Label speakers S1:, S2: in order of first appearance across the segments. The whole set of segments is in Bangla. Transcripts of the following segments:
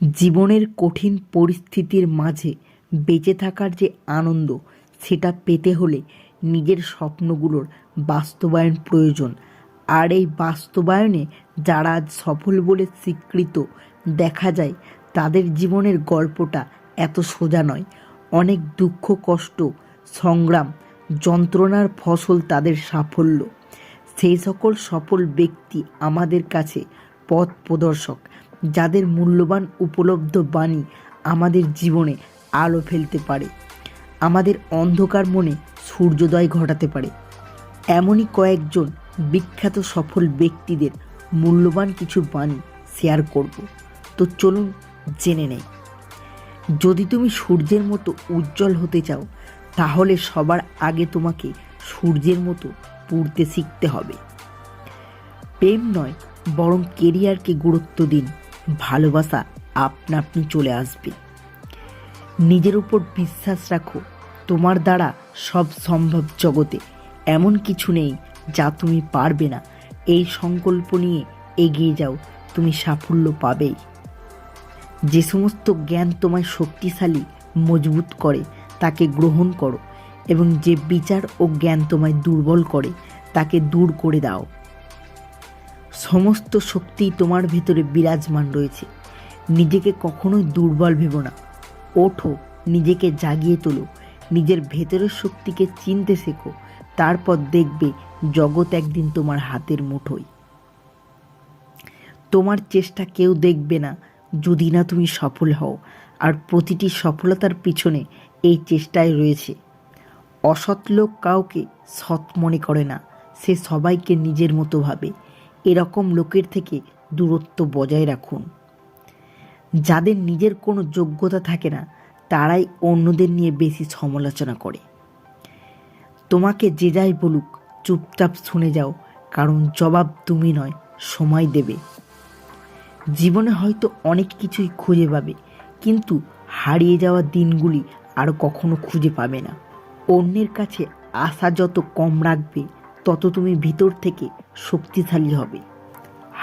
S1: জীবনের কঠিন পরিস্থিতির মাঝে বেঁচে থাকার যে আনন্দ, সেটা পেতে হলে নিজের স্বপ্নগুলোর বাস্তবায়ন প্রয়োজন। আর এই বাস্তবায়নে যারা আজ সফল বলে স্বীকৃত দেখা যায়, তাদের জীবনের গল্পটা এত সোজা নয়। অনেক দুঃখ, কষ্ট, সংগ্রাম, যন্ত্রণার ফসল তাদের সাফল্য। সেই সকল সফল ব্যক্তি আমাদের কাছে পথ প্রদর্শক, যাদের মূল্যবান উপলব্ধ বাণী আমাদের জীবনে আলো ফেলতে পারে, আমাদের অন্ধকার মনে সূর্যোদয় ঘটাতে পারে। এমনই কয়েকজন বিখ্যাত সফল ব্যক্তিদের মূল্যবান কিছু বাণী শেয়ার করব। তো চলুন জেনে নেই। যদি তুমি সূর্যের মতো উজ্জ্বল হতে চাও, তাহলে সবার আগে তোমাকে সূর্যের মতো পুড়তে শিখতে হবে। প্রেম নয়, বরং কেরিয়ারকে গুরুত্ব দিন। ভালোবাসা আপনা আপনি চলে আসবে। নিজের উপর বিশ্বাস রাখো, তোমার দ্বারা সব সম্ভব। জগতে এমন কিছু নেই যা তুমি পারবে না। এই সংকল্প নিয়ে এগিয়ে যাও, তুমি সাফল্য পাবেই। যে সমস্ত জ্ঞান তোমায় শক্তিশালী, মজবুত করে, তাকে গ্রহণ করো, এবং যে বিচার ও জ্ঞান তোমায় দুর্বল করে, তাকে দূর করে দাও। সমস্ত শক্তি তোমার ভেতরে বিরাজমান রয়েছে। নিজেকে কখনোই দুর্বল ভেবো না। ওঠো, নিজেকে জাগিয়ে তোলো, নিজের ভেতরের শক্তিকে চিনতে শেখো। তারপর দেখবে জগৎ একদিন তোমার হাতের মুঠোয়। তোমার চেষ্টা কেউ দেখবে না যদি না তুমি সফল হও, আর প্রতিটি সফলতার পিছনে এই চেষ্টায় রয়েছে। অসৎ লোক কাউকে সৎ মনে করে না, সে সবাইকে নিজের মতো ভাবে। এরকম লোকের থেকে দূরত্ব বজায় রাখুন। যাদের নিজের কোনো যোগ্যতা থাকে না, তারাই অন্যদের নিয়ে বেশি সমালোচনা করে। তোমাকে যে যাই বলুক, চুপচাপ শুনে যাও, কারণ জবাব তুমি নয়, সময় দেবে। জীবনে হয়তো অনেক কিছুই খুঁজে পাবে, কিন্তু হারিয়ে যাওয়া দিনগুলি আর কখনো খুঁজে পাবে না। অন্যের কাছে আশা যত কম রাখবে, তত তুমি ভিতর থেকে শক্তিশালী হবে।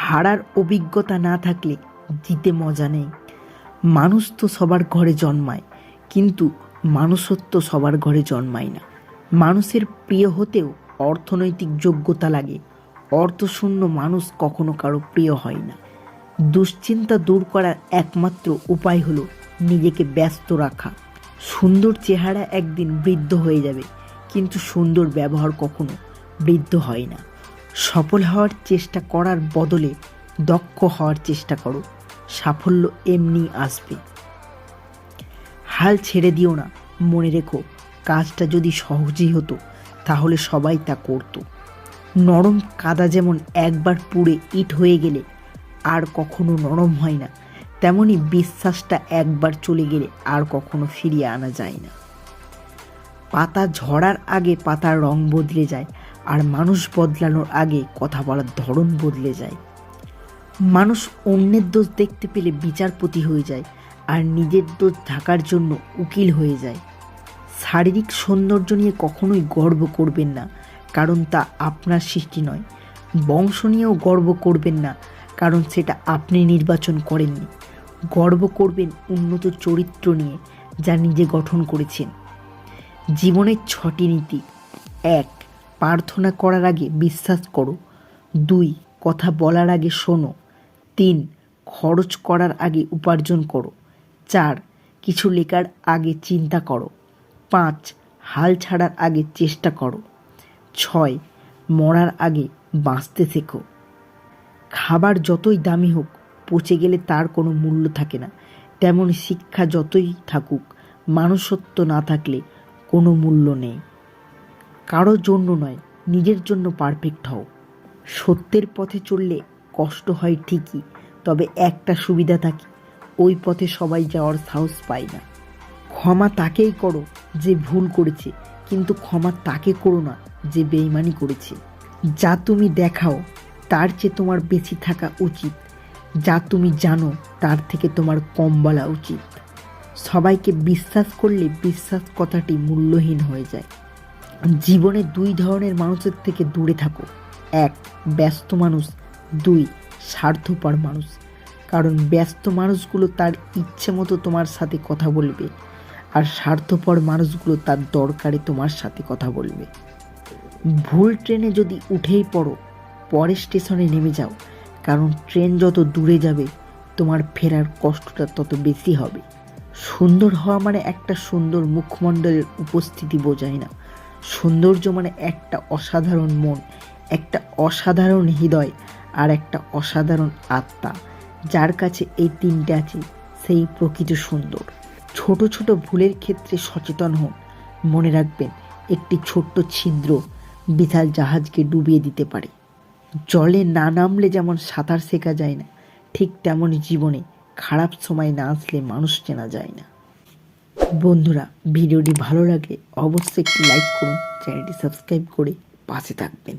S1: হারার অভিজ্ঞতা না থাকলে জিতে মজা নেই। মানুষ তো সবার ঘরে জন্মায়, কিন্তু মানুষত্ব সবার ঘরে জন্মায় না। মানুষের প্রিয় হতেও অর্থনৈতিক যোগ্যতা লাগে। অর্থশূন্য মানুষ কখনো কারো প্রিয় হয় না। দুশ্চিন্তা দূর করার একমাত্র উপায় হলো নিজেকে ব্যস্ত রাখা। সুন্দর চেহারা একদিন বৃদ্ধ হয়ে যাবে, কিন্তু সুন্দর ব্যবহার কখনো বৃদ্ধ হয় না। সফল হওয়ার চেষ্টা করার বদলে দক্ষ হওয়ার চেষ্টা করো, সাফল্য এমনি আসবে। হাল ছেড়ে দিও না। মনে রেখো, কাজটা যদি সহজই হতো, তাহলে সবাই তা করত। নরম কাদা যেমন একবার পুড়ে ইট হয়ে গেলে আর কখনো নরম হয় না, তেমনি বিশ্বাসটা একবার চলে গেলে আর কখনো ফিরিয়ে আনা যায় না। পাতা ঝরার আগে পাতার রং বদলে যায়, আর মানুষ বদলানোর আগে কথা বলার ধরন বদলে যায়। মানুষ অন্যের দোষ দেখতে পেলে বিচারপতি হয়ে যায়, আর নিজের দোষ ঢাকার জন্য উকিল হয়ে যায়। শারীরিক সৌন্দর্য নিয়ে কখনোই গর্ব করবেন না, কারণ তা আপনার সৃষ্টি নয়। বংশ নিয়েও গর্ব করবেন না, কারণ সেটা আপনি নির্বাচন করেননি। গর্ব করবেন উন্নত চরিত্র নিয়ে, যা নিজে গঠন করেছেন। জীবনের 6টি নীতি: 1. প্রার্থনা করার আগে বিশ্বাস করো। 2. কথা বলার আগে শোনো। 3. খরচ করার আগে উপার্জন করো। 4. কিছু লেখার আগে চিন্তা করো। 5. হাল ছাড়ার আগে চেষ্টা করো। 6. মরার আগে বাঁচতে শেখো। খাবার যতই দামি হোক, পচে গেলে তার কোনো মূল্য থাকে না। তেমনি শিক্ষা যতই থাকুক, মানুষত্ব না থাকলে কোনো মূল্য নেই। কারোর জন্য নয়, নিজের জন্য পারফেক্ট হও। সত্যের পথে চললে কষ্ট হয় ঠিকই, তবে একটা সুবিধা থাকে, ওই পথে সবাই যাওয়ার সাহস পায় না। ক্ষমা তাকেই করো যে ভুল করেছে, কিন্তু ক্ষমা তাকে করো না যে বেইমানি করেছে। যা তুমি দেখাও তার চেয়ে তোমার বেশি থাকা উচিত। যা তুমি জানো তার থেকে তোমার কম বলা উচিত। সবাইকে বিশ্বাস করলে বিশ্বাস কথাটি মূল্যহীন হয়ে যায়। জীবনে 2 ধরনের মানুষের থেকে দূরে থাকো: 1. ব্যস্ত মানুষ, 2. স্বার্থপর মানুষ। কারণ ব্যস্ত মানুষগুলো তার ইচ্ছে মতো তোমার সাথে কথা বলবে, আর স্বার্থপর মানুষগুলো তার দরকারে তোমার সাথে কথা বলবে। ভুল ট্রেনে যদি উঠেই পড়ো, পরের স্টেশনে নেমে যাও, কারণ ট্রেন যত দূরে যাবে তোমার ফেরার কষ্টটা তত বেশি হবে। সুন্দর হওয়া মানে একটা সুন্দর মুখমণ্ডলের উপস্থিতি বোঝায় না। সৌন্দর্য মানে একটা অসাধারণ মন, একটা অসাধারণ হৃদয়, আর একটা অসাধারণ আত্মা। যার কাছে এই তিনটে আছে সেই প্রকৃত সুন্দর। ছোট ছোট ভুলের ক্ষেত্রে সচেতন হন। মনে রাখবেন, একটি ছোট্ট ছিদ্র বিশাল জাহাজকে ডুবিয়ে দিতে পারে। জলে না নামলে যেমন সাঁতার শেখা যায় না, ঠিক তেমনই জীবনে খারাপ সময় না আসলে মানুষ চেনা যায় না। বন্ধুরা, ভিডিওটি ভালো লাগলে অবশ্যই একটি লাইক করুন, চ্যানেলটি সাবস্ক্রাইব করে পাশে থাকবেন।